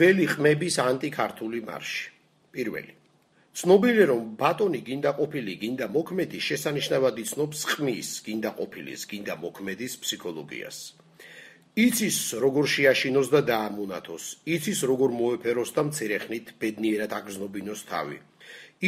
ძველი ყმების ანტიქართული მარში. პირველი. ცნობილია, რომ ბატონი გინდა ყოფილი, გინდა მოქმედი, შესანიშნავად იცნობს ყმის, გინდა ყოფილის, გინდა მოქმედის ფსიქოლოგიას. იცის, როგორ შეაშინოს და დაამონათოს, იცის, როგორ მოეფეროს და მცირეხნით ბედნიერად აგრძნობინოს თავი.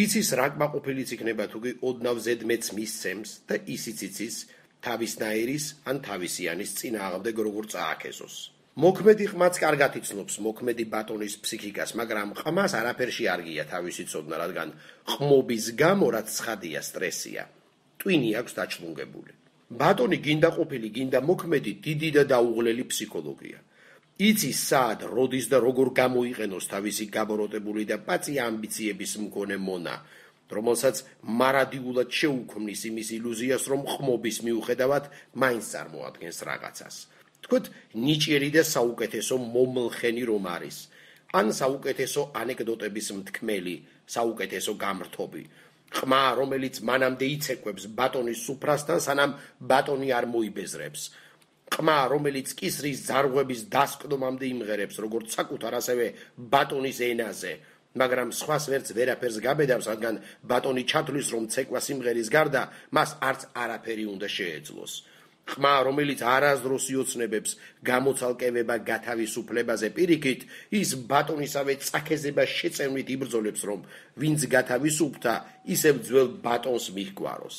იცის, რა კმაყოფილიც იქნება თუ კი ოდნავ ზედმეც მისცემს და ისიც იცის, თავისნაირის ან თავისიანის წინააღმდეგ როგორ წააქეზოს. მოქმედი ყმაც კარგად იცნობს მოქმედი ბატონის ფსიქიკას, მაგრამ ყმას არაფერში არ გია თავისი ცოდნა, რადგან ყმობის გამო რაც ცხადია სტრესია. ტვინი აქვს დაჩლუნგებული. ბატონი გინდა ყოფილი, გინდა მოქმედი, დიდი და დაუღლელი ფსიქოლოგია. იცის სად, როდის და როგორ გამოიყენოს თავისი გაბოროტებული და პაწი ამბიციების მქონე მონა, რომელსაც მარადიულად შეუქმნის იმის ილუზიას, რომ ყმობის მიუხედავად მაინც წარმოადგენს რაღაცას. თქვით, ნიჭიერი და საუკეთესო მომლხენი რომ არის, ან საუკეთესო ანეკდოტების მთქმელი, საუკეთესო გამრთობი. ყმა, რომელიც მანამდე იცეკვებს ბატონის სუფრასთან, სანამ ბატონი არ მოიბეზრებს. ყმა, რომელიც კისრის ძარღვების დასკდომამდე იმღერებს, როგორც საკუთარ, ასევე ბატონის ენაზე, მაგრამ სხვას ვერც ვერაფერს გაბედავს, რადგან ბატონი ჩათვლის, რომ ცეკვა სიმღერის გარდა მას არც არაფერი უნდა შეეძლოს. ყმა, რომელიც არასდროს იოცნებებს გამოცალკევება გათავისუფლებაზე პირიქით, ის ბატონისავე წაქეზებას შეწევნით იბრძოლებს, რომ ვინც გათავისუფლდა, ისევ ძველ ბატონს მიჰგვაროს.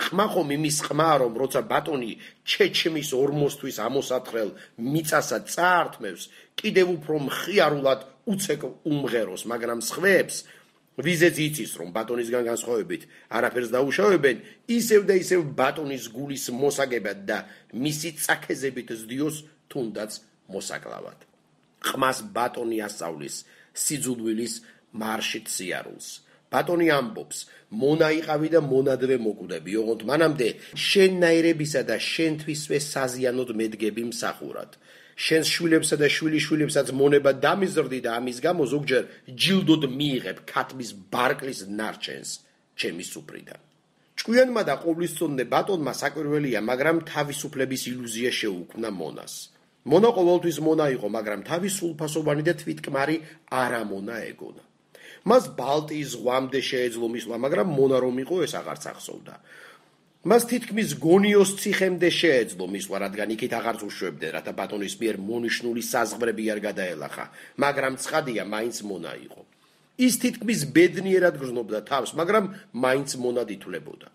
ყმა ხომ იმის ყმა, რომ როცა ბატონი ჩეჩმის ორმოსთვის ამოსათხრელ მიწასა წაართმევს, კიდევ უფრო მხიარულად უცეკ უმღეროს, მაგრამ სხვებს ვიზეც იცის, რომ ბატონისგან განსხვავებით არაფერს დაუშავებენ, ისევ და ისევ ბატონის გულის მოსაგებად და მისი წაქეზებით ზდიოს თუნდაც მოსაკლავად. ყმას ბატონი ასწავლის სიძულვილის მარშით სიარულს. ბატონი ამბობს, მონა იყავი და მონადვე მოკვდები, ოღონდ მანამდე შენნაირებისა და შენთვისვე საზიანოდ მედგები მსახურად. შენს შვილებსა და შვილიშვილებსაც მონება დამიზრდი და ამის გამო ზოგჯერ ჯილდოდ მიიღებ ქათმის ბარკლის ნარჩენს ჩემი სუფრიდან. ჭკვიანმა და ყოვლისწონნე ბატონმა საკვირველია, მაგრამ თავისუფლების ილუზია შეუქმნა მონას. მონა ყოველთვის მონა იყო, მაგრამ თავის სულფასოვანი და თვითკმარი არამონა ეგონა. მას ბალტიის ზღვამდე შეეძლო მისვლა, მაგრამ მონა რომ იყო, ეს აღარც ახსოვდა. მას თითქმის გონიოს ციხემდე შეეძლო მისვლა, რადგან იქით აღარც უშვებდნენ, რათა ბატონის მიერ მონიშნული საზღვრები არ გადაელახა, მაგრამ ცხადია, მაინც მონა იყო. ის თითქმის ბედნიერად გრძნობდა თავს, მაგრამ მაინც მონად ითვლებოდა.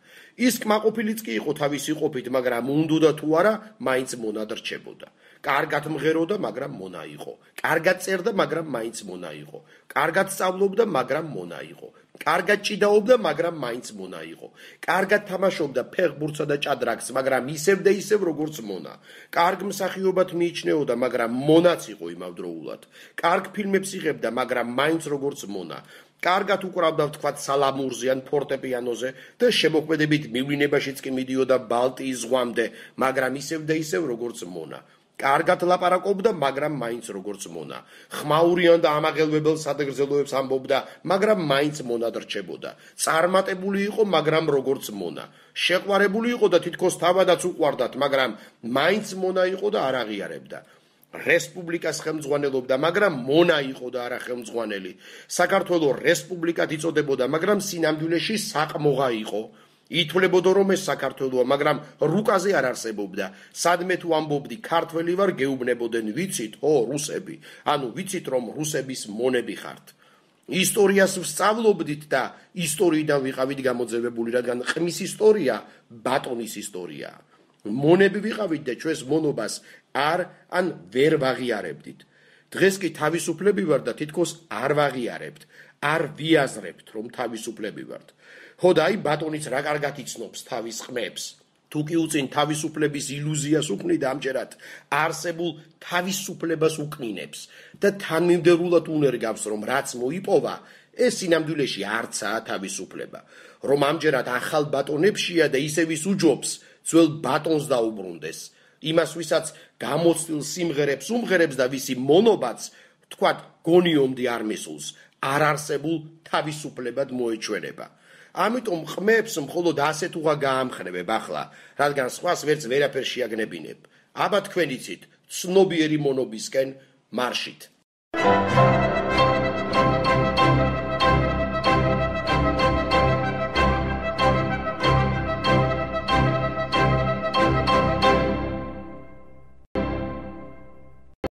ის კმაყოფილიც კი იყო თავისი ყოფით, მაგრამ უნდოდა თუ არა, მაინც მონად რჩებოდა. კარგად მღეროდა, მაგრამ მონა იყო. კარგად წერდა, მაგრამ მაინც მონა იყო. კარგად სწავლობდა, მაგრამ მონა იყო. კარგად ჭიდაობდა, მაგრამ მაინც მონა იყო. კარგად თამაშობდა ფეხბურთსა და ჭადრაკს, მაგრამ ისევ და ისევ როგორც მონა. კარგ მსახიობად მიიჩნეოდა, მაგრამ მონაც იყო იმავდროულად. კარგ ფილმებს იღებდა, მაგრამ მაინც როგორც მონა. კარგად უკრავდა ვთქვათ სალამურზე ან ფორტეპიანოზე და შემოქმედებით მივლინებაშიც კი მიდიოდა ბალტიის ზღვამდე, მაგრამ ისევ და ისევ როგორც მონა. კარგად ლაპარაკობდა, მაგრამ მაინც როგორც მონა. ხმაურიან და ამაღელვებელ სადღეგრძელოებს ამბობდა, მაგრამ მაინც მონად რჩებოდა. წარმატებული იყო, მაგრამ როგორც მონა. შეყვარებული იყო და თითქოს თავადაც უყვარდათ, მაგრამ მაინც მონა იყო და არ აღიარებდა. რესპუბლიკას ხელმძღვანელობდა, მაგრამ მონა იყო და არა ხელმძღვანელი. საქართველოს რესპუბლიკად იწოდებოდა, მაგრამ სინამდვილეში საყმოღა იყო. ითვლებოდა, რომ ეს საქართველოა, მაგრამ რუკაზე არ არსებობდა. სადმე თუ ამბობდი ქართველი ვარ, გეუბნებოდნენ, ვიცით, რუსები. ანუ ვიცით, რომ რუსების მონები ხართ. ისტორიას ვსწავლობდით და ისტორიიდან ვიყავით გამოძევებული, რადგან ყმის ისტორია ბატონის ისტორიაა. მონები ვიყავით და ჩვენს მონობას ან ვერ ვაღიარებდით. დღეს კი თავისუფლები ვარ და თითქოს არ ვაღიარებთ, არ ვიაზრებთ, რომ თავისუფლები ვართ. ხო და აი ბატონიც რა კარგად იცნობს თავის ყმებს. თუ კი უწინ თავისუფლების ილუზიას უქმნიდა, ამჯერად არსებულ თავისუფლებას უკნინებს და თანმიმდევრულად უნერგავს, რომ რაც მოიპოვა, ეს სინამდვილეში არცაა თავისუფლება. რომ ამჯერად ახალ ბატონებშია და ისევ ის უჯობს, ძველ ბატონს დაუბრუნდეს. იმას, ვისაც გამოცდილ სიმღერებს უმღერებს და ვისი მონობაც, თქვათ, გონიომდე არ მისულს, არ არსებულ თავისუფლებად მოეჩვენება. ამიტომ ყმებს მხოლოდ ასეთ უღა გაამხნევებ ახლა, რადგან სხვას ვერც ვერაფერ შეაგნებინებ. აბა თქვენ იცით, ცნობიერი მონობისკენ მარშით.